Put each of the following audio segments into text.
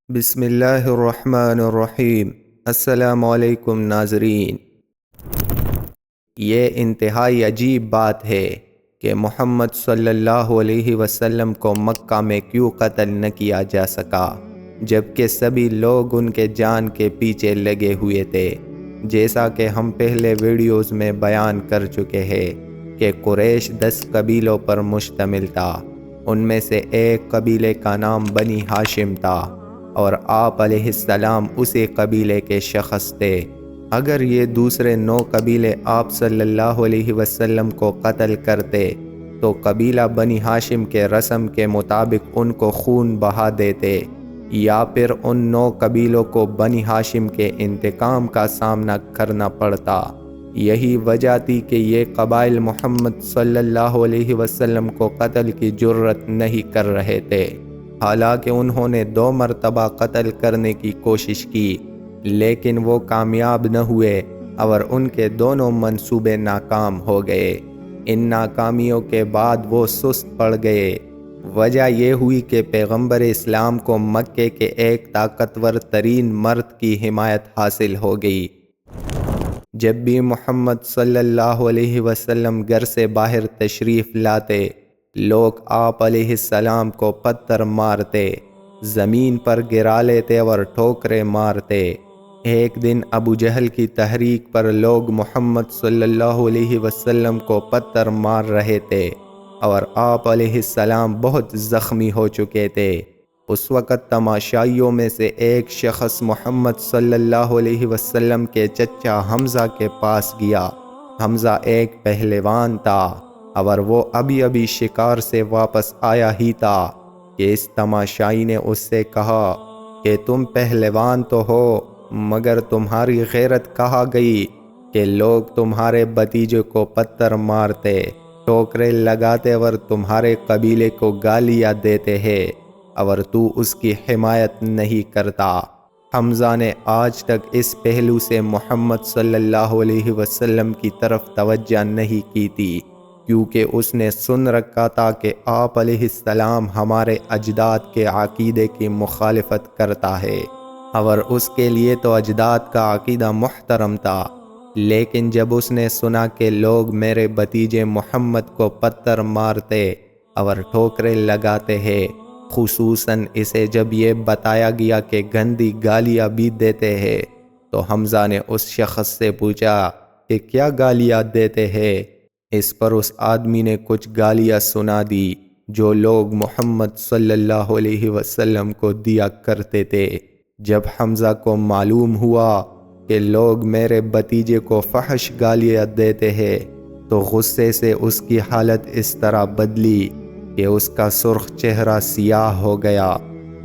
بسم اللہ الرحمن الرحیم۔ السلام علیکم ناظرین۔ یہ انتہائی عجیب بات ہے کہ محمد صلی اللہ علیہ وسلم کو مکہ میں کیوں قتل نہ کیا جا سکا، جبکہ سبھی لوگ ان کے جان کے پیچھے لگے ہوئے تھے۔ جیسا کہ ہم پہلے ویڈیوز میں بیان کر چکے ہیں کہ قریش 10 قبیلوں پر مشتمل تھا۔ ان میں سے ایک قبیلے کا نام بنی ہاشم تھا اور آپ علیہ السلام اسی قبیلے کے شخص تھے۔ اگر یہ دوسرے 9 قبیلے آپ صلی اللہ علیہ وسلم کو قتل کرتے تو قبیلہ بنی ہاشم کے رسم کے مطابق ان کو خون بہا دیتے، یا پھر ان 9 قبیلوں کو بنی ہاشم کے انتقام کا سامنا کرنا پڑتا۔ یہی وجہ تھی کہ یہ قبائل محمد صلی اللہ علیہ وسلم کو قتل کی جرت نہیں کر رہے تھے۔ حالانکہ انہوں نے 2 مرتبہ قتل کرنے کی کوشش کی، لیکن وہ کامیاب نہ ہوئے اور ان کے دونوں منصوبے ناکام ہو گئے۔ ان ناکامیوں کے بعد وہ سست پڑ گئے۔ وجہ یہ ہوئی کہ پیغمبر اسلام کو مکے کے ایک طاقتور ترین مرد کی حمایت حاصل ہو گئی۔ جب بھی محمد صلی اللہ علیہ وسلم گھر سے باہر تشریف لاتے، لوگ آپ علیہ السلام کو پتھر مارتے، زمین پر گرا لیتے اور ٹھوکریں مارتے۔ ایک دن ابو جہل کی تحریک پر لوگ محمد صلی اللہ علیہ وسلم کو پتھر مار رہے تھے اور آپ علیہ السلام بہت زخمی ہو چکے تھے۔ اس وقت تماشائیوں میں سے ایک شخص محمد صلی اللہ علیہ وسلم کے چچا حمزہ کے پاس گیا۔ حمزہ ایک پہلوان تھا اور وہ ابھی شکار سے واپس آیا ہی تھا کہ اس تماشائی نے اس سے کہا کہ تم پہلوان تو ہو، مگر تمہاری غیرت کہاں گئی کہ لوگ تمہارے بھتیجے کو پتھر مارتے، ٹھوکریں لگاتے اور تمہارے قبیلے کو گالیاں دیتے ہیں اور تو اس کی حمایت نہیں کرتا۔ حمزہ نے آج تک اس پہلو سے محمد صلی اللہ علیہ وسلم کی طرف توجہ نہیں کی تھی، کیونکہ اس نے سن رکھا تھا کہ آپ علیہ السلام ہمارے اجداد کے عقیدے کی مخالفت کرتا ہے، اور اس کے لیے تو اجداد کا عقیدہ محترم تھا۔ لیکن جب اس نے سنا کہ لوگ میرے بھتیجے محمد کو پتھر مارتے اور ٹھوکریں لگاتے ہیں، خصوصاً اسے جب یہ بتایا گیا کہ گندی گالیاں بھی دیتے ہیں، تو حمزہ نے اس شخص سے پوچھا کہ کیا گالیاں دیتے ہیں؟ اس پر اس آدمی نے کچھ گالیاں سنا دی جو لوگ محمد صلی اللہ علیہ وسلم کو دیا کرتے تھے۔ جب حمزہ کو معلوم ہوا کہ لوگ میرے بھتیجے کو فحش گالیاں دیتے ہیں، تو غصے سے اس کی حالت اس طرح بدلی کہ اس کا سرخ چہرہ سیاہ ہو گیا۔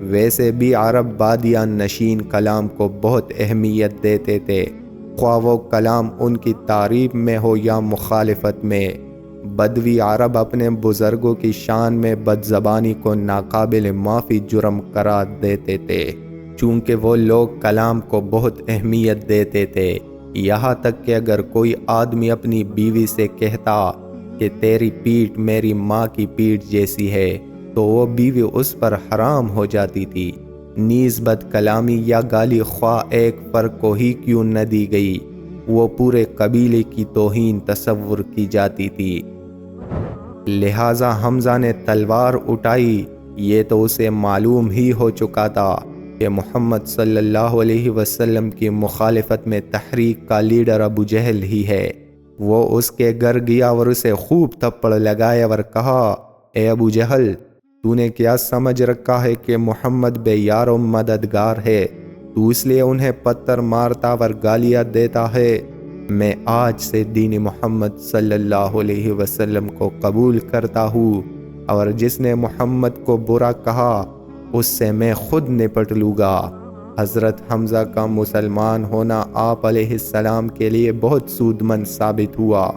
ویسے بھی عرب بادیان نشین کلام کو بہت اہمیت دیتے تھے، خواہ وہ کلام ان کی تعریف میں ہو یا مخالفت میں۔ بدوی عرب اپنے بزرگوں کی شان میں بد زبانی کو ناقابل معافی جرم قرار دیتے تھے، چونکہ وہ لوگ کلام کو بہت اہمیت دیتے تھے۔ یہاں تک کہ اگر کوئی آدمی اپنی بیوی سے کہتا کہ تیری پیٹھ میری ماں کی پیٹھ جیسی ہے، تو وہ بیوی اس پر حرام ہو جاتی تھی۔ نیز بد کلامی یا گالی خواہ ایک فرد کو ہی کیوں نہ دی گئی، وہ پورے قبیلے کی توہین تصور کی جاتی تھی۔ لہٰذا حمزہ نے تلوار اٹھائی۔ یہ تو اسے معلوم ہی ہو چکا تھا کہ محمد صلی اللہ علیہ وسلم کی مخالفت میں تحریک کا لیڈر ابو جہل ہی ہے۔ وہ اس کے گھر گیا اور اسے خوب تھپڑ لگایا اور کہا، اے ابو جہل، تو نے کیا سمجھ رکھا ہے کہ محمد بے یار و مددگار ہے؟ تو اس لیے انہیں پتھر مارتا اور گالیاں دیتا ہے؟ میں آج سے دین محمد صلی اللہ علیہ وسلم کو قبول کرتا ہوں، اور جس نے محمد کو برا کہا اس سے میں خود نپٹ لوں گا۔ حضرت حمزہ کا مسلمان ہونا آپ علیہ السلام کے لیے بہت سود مند ثابت ہوا۔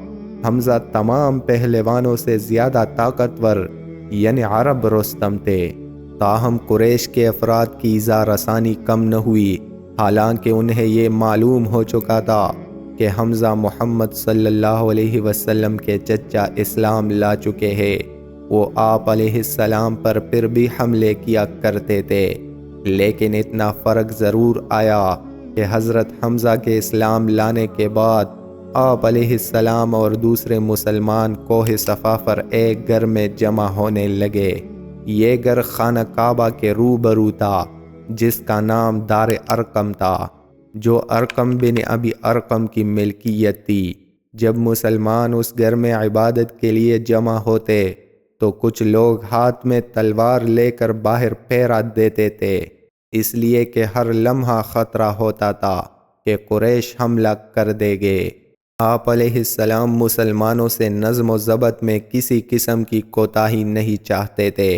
حمزہ تمام پہلوانوں سے زیادہ طاقتور یعنی عرب رستم تھے، تاہم قریش کے افراد کی ایذا رسانی کم نہ ہوئی، حالانکہ انہیں یہ معلوم ہو چکا تھا کہ حمزہ محمد صلی اللہ علیہ وسلم کے چچا اسلام لا چکے ہیں۔ وہ آپ علیہ السلام پر پھر بھی حملے کیا کرتے تھے۔ لیکن اتنا فرق ضرور آیا کہ حضرت حمزہ کے اسلام لانے کے بعد آپ علیہ السلام اور دوسرے مسلمان کوہ صفا پر ایک گھر میں جمع ہونے لگے۔ یہ گھر خانہ کعبہ کے روبرو تھا، جس کا نام دار ارقم تھا، جو ارقم بن ابی ارقم کی ملکیت تھی۔ جب مسلمان اس گھر میں عبادت کے لیے جمع ہوتے تو کچھ لوگ ہاتھ میں تلوار لے کر باہر پھیرا دیتے تھے، اس لیے کہ ہر لمحہ خطرہ ہوتا تھا کہ قریش حملہ کر دے گے۔ آپ علیہ السلام مسلمانوں سے نظم و ضبط میں کسی قسم کی کوتاہی نہیں چاہتے تھے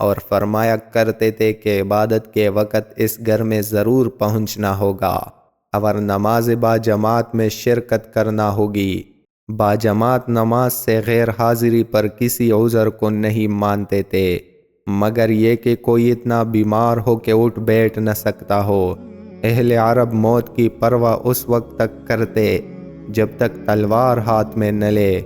اور فرمایا کرتے تھے کہ عبادت کے وقت اس گھر میں ضرور پہنچنا ہوگا اور نماز با جماعت میں شرکت کرنا ہوگی۔ با جماعت نماز سے غیر حاضری پر کسی عذر کو نہیں مانتے تھے، مگر یہ کہ کوئی اتنا بیمار ہو کہ اٹھ بیٹھ نہ سکتا ہو۔ اہل عرب موت کی پرواہ اس وقت تک کرتے جب تک تلوار ہاتھ میں نہ لے۔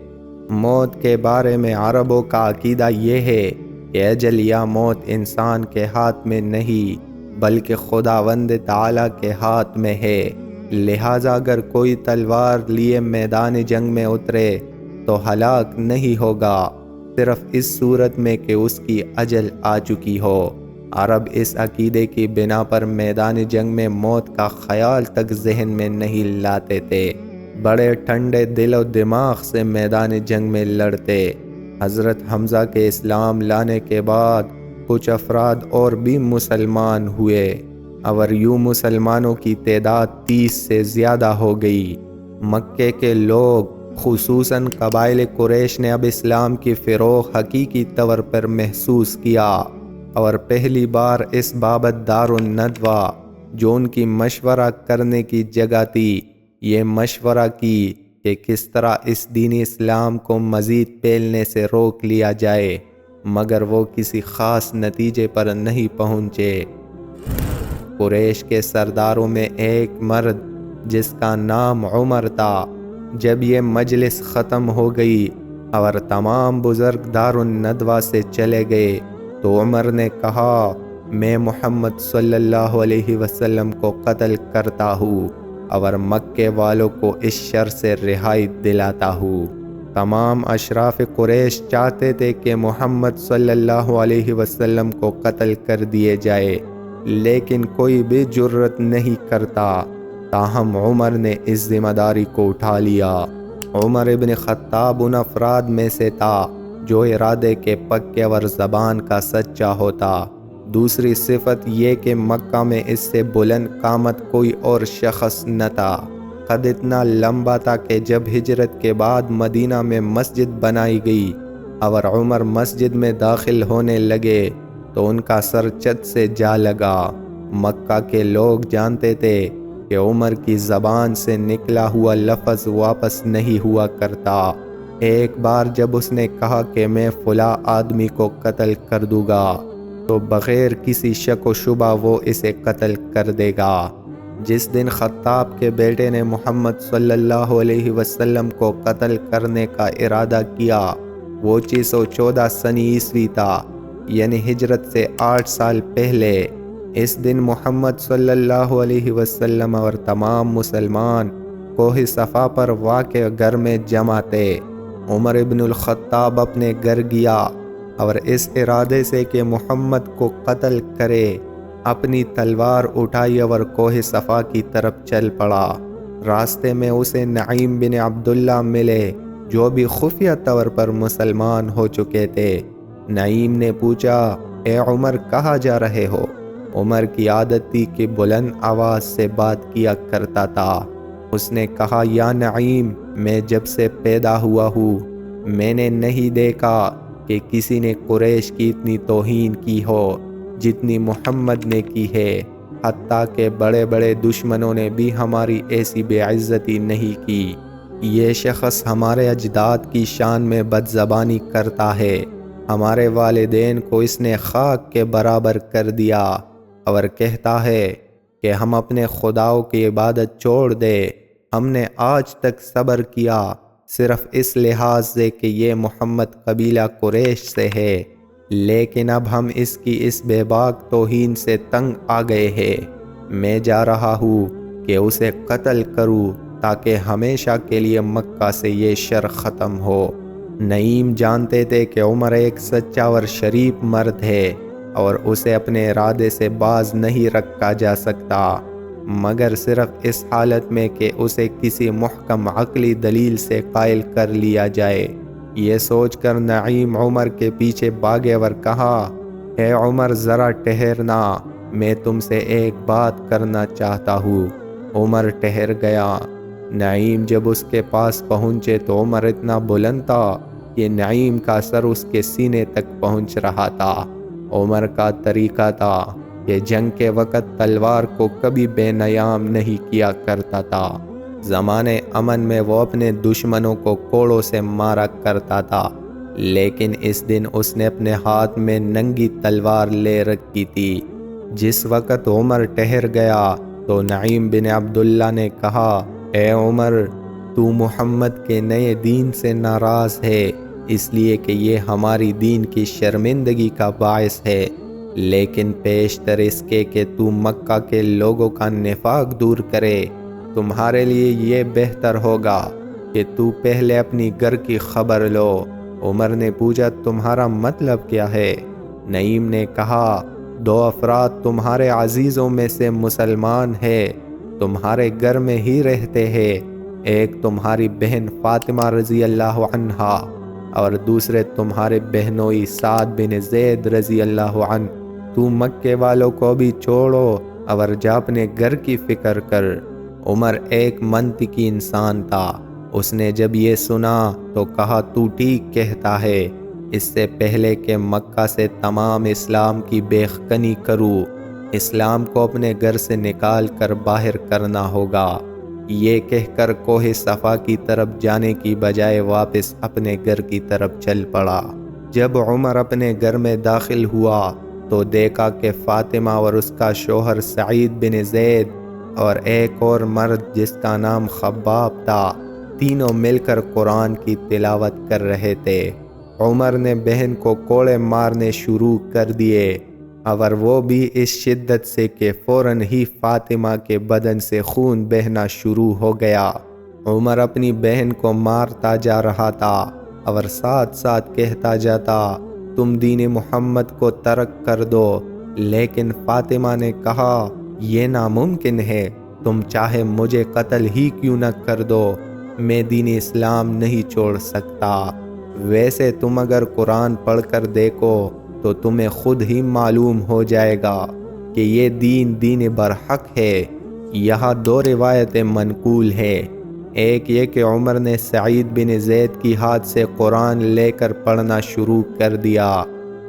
موت کے بارے میں عربوں کا عقیدہ یہ ہے کہ اجل یا موت انسان کے ہاتھ میں نہیں بلکہ خداوند تعالیٰ کے ہاتھ میں ہے، لہٰذا اگر کوئی تلوار لیے میدان جنگ میں اترے تو ہلاک نہیں ہوگا، صرف اس صورت میں کہ اس کی اجل آ چکی ہو۔ عرب اس عقیدے کی بنا پر میدان جنگ میں موت کا خیال تک ذہن میں نہیں لاتے تھے، بڑے ٹھنڈے دل و دماغ سے میدان جنگ میں لڑتے۔ حضرت حمزہ کے اسلام لانے کے بعد کچھ افراد اور بھی مسلمان ہوئے اور یوں مسلمانوں کی تعداد 30 سے زیادہ ہو گئی۔ مکے کے لوگ خصوصاً قبائل قریش نے اب اسلام کی فروغ حقیقی طور پر محسوس کیا اور پہلی بار اس بابت دار الندوہ جو ان کی مشورہ کرنے کی جگہ تھی، یہ مشورہ کی کہ کس طرح اس دین اسلام کو مزید پھیلنے سے روک لیا جائے، مگر وہ کسی خاص نتیجے پر نہیں پہنچے۔ قریش کے سرداروں میں ایک مرد جس کا نام عمر تھا، جب یہ مجلس ختم ہو گئی اور تمام بزرگ دار الندوہ سے چلے گئے تو عمر نے کہا، میں محمد صلی اللہ علیہ وسلم کو قتل کرتا ہوں اور مکے والوں کو اس شر سے رہائی دلاتا ہوں۔ تمام اشراف قریش چاہتے تھے کہ محمد صلی اللہ علیہ وسلم کو قتل کر دیے جائے، لیکن کوئی بھی جرت نہیں کرتا، تاہم عمر نے اس ذمہ داری کو اٹھا لیا۔ عمر ابن خطاب ان افراد میں سے تھا جو ارادے کے پکے اور زبان کا سچا ہوتا۔ دوسری صفت یہ کہ مکہ میں اس سے بلند قامت کوئی اور شخص نہ تھا۔ قد اتنا لمبا تھا کہ جب ہجرت کے بعد مدینہ میں مسجد بنائی گئی اور عمر مسجد میں داخل ہونے لگے تو ان کا سر چھت سے جا لگا۔ مکہ کے لوگ جانتے تھے کہ عمر کی زبان سے نکلا ہوا لفظ واپس نہیں ہوا کرتا۔ ایک بار جب اس نے کہا کہ میں فلاں آدمی کو قتل کر دوں گا تو بغیر کسی شک و شبہ وہ اسے قتل کر دے گا۔ جس دن خطاب کے بیٹے نے محمد صلی اللہ علیہ وسلم کو قتل کرنے کا ارادہ کیا وہ 614 سنی عیسوی تھا، یعنی ہجرت سے 8 سال پہلے۔ اس دن محمد صلی اللہ علیہ وسلم اور تمام مسلمان کوہ صفا پر واقع گھر میں جمع تھے۔ عمر ابن الخطاب اپنے گھر گیا اور اس ارادے سے کہ محمد کو قتل کرے اپنی تلوار اٹھائی اور کوہ صفا کی طرف چل پڑا۔ راستے میں اسے نعیم بن عبداللہ ملے جو بھی خفیہ طور پر مسلمان ہو چکے تھے۔ نعیم نے پوچھا، اے عمر کہاں جا رہے ہو؟ عمر کی عادت تھی کہ بلند آواز سے بات کیا کرتا تھا۔ اس نے کہا، یا نعیم، میں جب سے پیدا ہوا ہوں میں نے نہیں دیکھا کہ کسی نے قریش کی اتنی توہین کی ہو جتنی محمد نے کی ہے، حتیٰ کہ بڑے بڑے دشمنوں نے بھی ہماری ایسی بے عزتی نہیں کی۔ یہ شخص ہمارے اجداد کی شان میں بدزبانی کرتا ہے، ہمارے والدین کو اس نے خاک کے برابر کر دیا اور کہتا ہے کہ ہم اپنے خداؤں کی عبادت چھوڑ دے۔ ہم نے آج تک صبر کیا صرف اس لحاظ سے کہ یہ محمد قبیلہ قریش سے ہے، لیکن اب ہم اس کی اس بے باک توہین سے تنگ آ گئے ہیں۔ میں جا رہا ہوں کہ اسے قتل کروں تاکہ ہمیشہ کے لیے مکہ سے یہ شر ختم ہو۔ نعیم جانتے تھے کہ عمر ایک سچا اور شریف مرد ہے اور اسے اپنے ارادے سے باز نہیں رکھا جا سکتا، مگر صرف اس حالت میں کہ اسے کسی محکم عقلی دلیل سے قائل کر لیا جائے۔ یہ سوچ کر نعیم عمر کے پیچھے بھاگے اور کہا، اے عمر ذرا ٹھہرنا، میں تم سے ایک بات کرنا چاہتا ہوں۔ عمر ٹھہر گیا۔ نعیم جب اس کے پاس پہنچے تو عمر اتنا بلند تھا کہ نعیم کا سر اس کے سینے تک پہنچ رہا تھا۔ عمر کا طریقہ تھا کہ جنگ کے وقت تلوار کو کبھی بے نیام نہیں کیا کرتا تھا۔ زمانے امن میں وہ اپنے دشمنوں کو کوڑوں سے مارا کرتا تھا، لیکن اس دن اس نے اپنے ہاتھ میں ننگی تلوار لے رکھی تھی۔ جس وقت عمر ٹھہر گیا تو نعیم بن عبداللہ نے کہا، اے عمر، تو محمد کے نئے دین سے ناراض ہے اس لیے کہ یہ ہماری دین کی شرمندگی کا باعث ہے، لیکن پیشتر اس کے کہ تو مکہ کے لوگوں کا نفاق دور کرے، تمہارے لیے یہ بہتر ہوگا کہ تو پہلے اپنی گھر کی خبر لو۔ عمر نے پوچھا، تمہارا مطلب کیا ہے؟ نعیم نے کہا، 2 افراد تمہارے عزیزوں میں سے مسلمان ہیں، تمہارے گھر میں ہی رہتے ہیں، ایک تمہاری بہن فاطمہ رضی اللہ عنہا اور دوسرے تمہارے بہنوئی سعد بن زید رضی اللہ عنہ۔ تو مکے والوں کو بھی چھوڑو اور جا اپنے گھر کی فکر کر۔ عمر ایک منطقی انسان تھا۔ اس نے جب یہ سنا تو کہا، تو ٹھیک کہتا ہے، اس سے پہلے کہ مکہ سے تمام اسلام کی بیخکنی کروں، اسلام کو اپنے گھر سے نکال کر باہر کرنا ہوگا۔ یہ کہہ کر کوہ صفا کی طرف جانے کی بجائے واپس اپنے گھر کی طرف چل پڑا۔ جب عمر اپنے گھر میں داخل ہوا تو دیکھا کہ فاطمہ اور اس کا شوہر سعید بن زید اور ایک اور مرد جس کا نام خباب تھا، تینوں مل کر قرآن کی تلاوت کر رہے تھے۔ عمر نے بہن کو کوڑے مارنے شروع کر دیے، اور وہ بھی اس شدت سے کہ فوراً ہی فاطمہ کے بدن سے خون بہنا شروع ہو گیا۔ عمر اپنی بہن کو مارتا جا رہا تھا اور ساتھ ساتھ کہتا جاتا، تم دین محمد کو ترک کر دو، لیکن فاطمہ نے کہا، یہ ناممکن ہے، تم چاہے مجھے قتل ہی کیوں نہ کر دو، میں دین اسلام نہیں چھوڑ سکتا۔ ویسے تم اگر قرآن پڑھ کر دیکھو تو تمہیں خود ہی معلوم ہو جائے گا کہ یہ دین برحق ہے۔ یہاں 2 روایتیں منقول ہیں، ایک یہ کہ عمر نے سعید بن زید کی ہاتھ سے قرآن لے کر پڑھنا شروع کر دیا،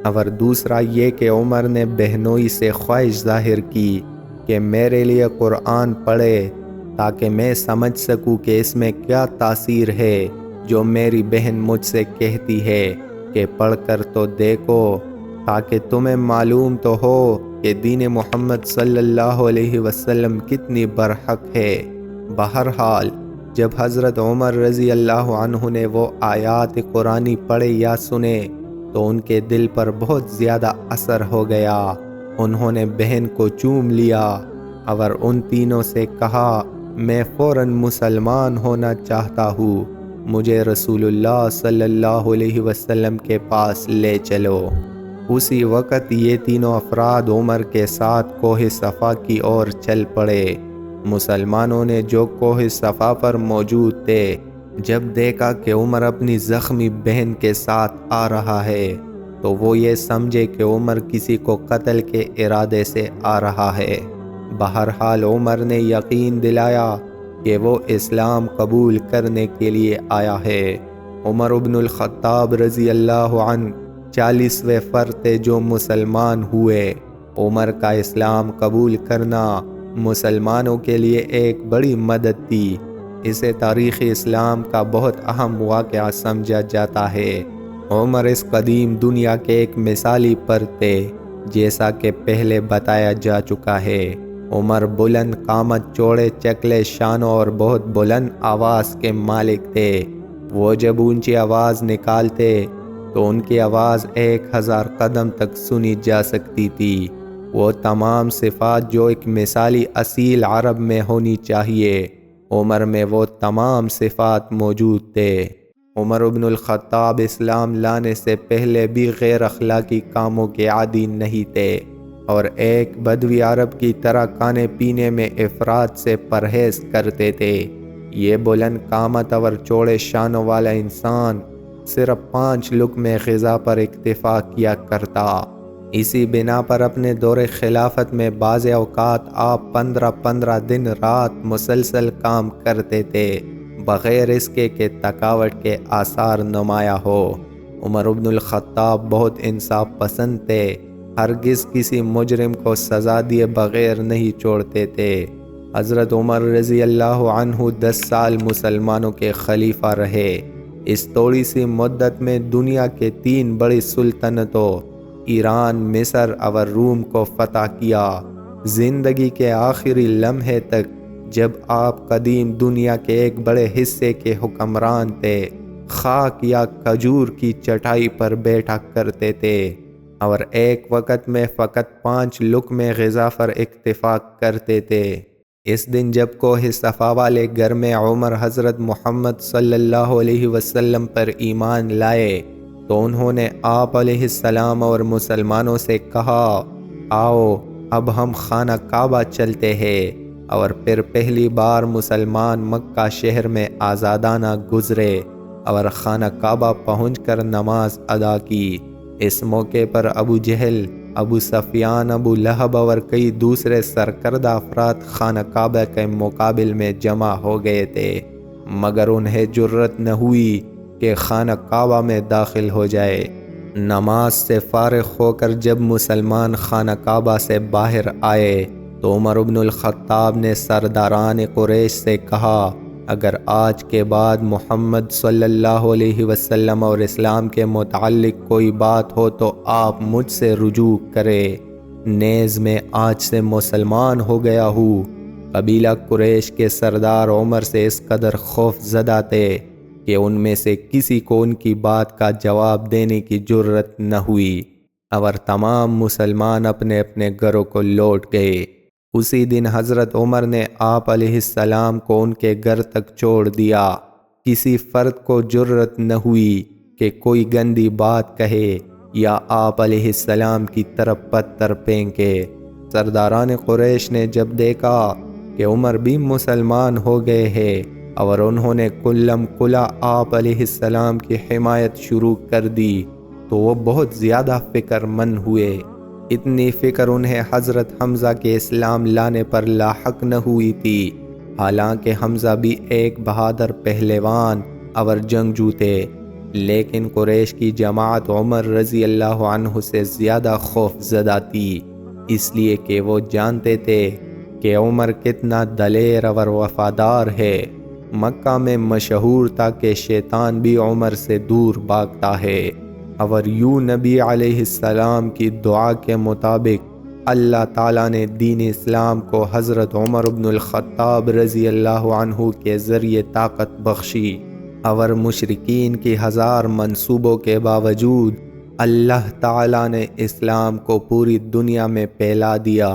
اور دوسرا یہ کہ عمر نے بہنوئی سے خواہش ظاہر کی کہ میرے لیے قرآن پڑھے تاکہ میں سمجھ سکوں کہ اس میں کیا تاثیر ہے جو میری بہن مجھ سے کہتی ہے کہ پڑھ کر تو دیکھو تاکہ تمہیں معلوم تو ہو کہ دین محمد صلی اللہ علیہ وسلم کتنی برحق ہے۔ بہرحال جب حضرت عمر رضی اللہ عنہ نے وہ آیات قرآنی پڑھے یا سنے تو ان کے دل پر بہت زیادہ اثر ہو گیا۔ انہوں نے بہن کو چوم لیا اور ان تینوں سے کہا، میں فوراً مسلمان ہونا چاہتا ہوں، مجھے رسول اللہ صلی اللہ علیہ وسلم کے پاس لے چلو۔ اسی وقت یہ تینوں افراد عمر کے ساتھ کوہ صفا کی اور چل پڑے۔ مسلمانوں نے جو کوہ صفا پر موجود تھے جب دیکھا کہ عمر اپنی زخمی بہن کے ساتھ آ رہا ہے تو وہ یہ سمجھے کہ عمر کسی کو قتل کے ارادے سے آ رہا ہے۔ بہرحال عمر نے یقین دلایا کہ وہ اسلام قبول کرنے کے لیے آیا ہے۔ عمر بن الخطاب رضی اللہ عنہ 40ویں فرد تھے جو مسلمان ہوئے۔ عمر کا اسلام قبول کرنا مسلمانوں کے لیے ایک بڑی مدد تھی۔ اسے تاریخ اسلام کا بہت اہم واقعہ سمجھا جاتا ہے۔ عمر اس قدیم دنیا کے ایک مثالی فرد تھے، جیسا کہ پہلے بتایا جا چکا ہے۔ عمر بلند قامت، چوڑے چکلے شانوں اور بہت بلند آواز کے مالک تھے۔ وہ جب اونچی آواز نکالتے تو ان کی آواز 1000 قدم تک سنی جا سکتی تھی۔ وہ تمام صفات جو ایک مثالی اصیل عرب میں ہونی چاہیے، عمر میں وہ تمام صفات موجود تھے۔ عمر بن الخطاب اسلام لانے سے پہلے بھی غیر اخلاقی کاموں کے عادی نہیں تھے، اور ایک بدوی عرب کی طرح کھانے پینے میں افراط سے پرہیز کرتے تھے۔ یہ بلند قامت اور چوڑے شانوں والا انسان صرف 5 لقمے غذا پر اکتفا کیا کرتا۔ اسی بنا پر اپنے دور خلافت میں بعض اوقات آپ 15 دن رات مسلسل کام کرتے تھے، بغیر اس کے کہ تھکاوٹ کے آثار نمایاں ہو۔ عمر بن الخطاب بہت انصاف پسند تھے، ہرگز کسی مجرم کو سزا دیے بغیر نہیں چھوڑتے تھے۔ حضرت عمر رضی اللہ عنہ 10 سال مسلمانوں کے خلیفہ رہے۔ اس تھوڑی سی مدت میں دنیا کے 3 بڑی سلطنتوں ایران، مصر اور روم کو فتح کیا۔ زندگی کے آخری لمحے تک جب آپ قدیم دنیا کے ایک بڑے حصے کے حکمران تھے، خاک یا کھجور کی چٹائی پر بیٹھا کرتے تھے، اور ایک وقت میں فقط 5 لقمے غذا پر اکتفا کرتے تھے۔ اس دن جب کوہ صفا والے گھر میں عمر حضرت محمد صلی اللہ علیہ وسلم پر ایمان لائے تو انہوں نے آپ علیہ السلام اور مسلمانوں سے کہا، آؤ اب ہم خانہ کعبہ چلتے ہیں۔ اور پھر پہلی بار مسلمان مکہ شہر میں آزادانہ گزرے اور خانہ کعبہ پہنچ کر نماز ادا کی۔ اس موقع پر ابو جہل، ابو سفیان، ابو لہب اور کئی دوسرے سرکردہ افراد خانہ کعبہ کے مقابل میں جمع ہو گئے تھے، مگر انہیں جرأت نہ ہوئی کہ خانہ کعبہ میں داخل ہو جائے۔ نماز سے فارغ ہو کر جب مسلمان خانہ کعبہ سے باہر آئے تو عمر بن الخطاب نے سرداران قریش سے کہا، اگر آج کے بعد محمد صلی اللہ علیہ وسلم اور اسلام کے متعلق کوئی بات ہو تو آپ مجھ سے رجوع کریں، نیز میں آج سے مسلمان ہو گیا ہوں۔ قبیلہ قریش کے سردار عمر سے اس قدر خوف زدہ تھے کہ ان میں سے کسی کو ان کی بات کا جواب دینے کی جرأت نہ ہوئی، اور تمام مسلمان اپنے اپنے گھروں کو لوٹ گئے۔ اسی دن حضرت عمر نے آپ علیہ السلام کو ان کے گھر تک چھوڑ دیا۔ کسی فرد کو جرأت نہ ہوئی کہ کوئی گندی بات کہے یا آپ علیہ السلام کی طرف پتھر پھینکے۔ سرداران قریش نے جب دیکھا کہ عمر بھی مسلمان ہو گئے ہیں اور انہوں نے کلم کلا آپ علیہ السلام کی حمایت شروع کر دی تو وہ بہت زیادہ فکر مند ہوئے۔ اتنی فکر انہیں حضرت حمزہ کے اسلام لانے پر لاحق نہ ہوئی تھی، حالانکہ حمزہ بھی ایک بہادر پہلوان اور جنگجو تھے، لیکن قریش کی جماعت عمر رضی اللہ عنہ سے زیادہ خوف زدہ تھی، اس لیے کہ وہ جانتے تھے کہ عمر کتنا دلیر اور وفادار ہے۔ مکہ میں مشہور تھا کہ شیطان بھی عمر سے دور بھاگتا ہے، اور یوں نبی علیہ السلام کی دعا کے مطابق اللہ تعالیٰ نے دین اسلام کو حضرت عمر بن الخطاب رضی اللہ عنہ کے ذریعے طاقت بخشی، اور مشرکین کی 1000 منصوبوں کے باوجود اللہ تعالیٰ نے اسلام کو پوری دنیا میں پھیلا دیا۔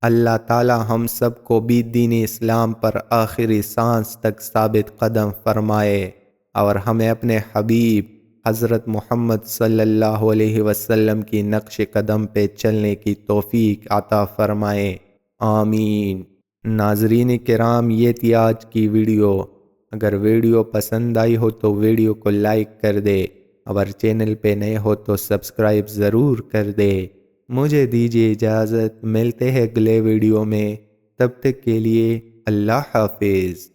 اللہ تعالیٰ ہم سب کو بھی دین اسلام پر آخری سانس تک ثابت قدم فرمائے، اور ہمیں اپنے حبیب حضرت محمد صلی اللہ علیہ وسلم کی نقش قدم پہ چلنے کی توفیق عطا فرمائے، آمین۔ ناظرین کرام، یہ تھی آج کی ویڈیو۔ اگر ویڈیو پسند آئی ہو تو ویڈیو کو لائک کر دے، اور چینل پہ نئے ہو تو سبسکرائب ضرور کر دے۔ مجھے دیجیے اجازت، ملتے ہیں اگلے ویڈیو میں، تب تک کے لیے اللہ حافظ۔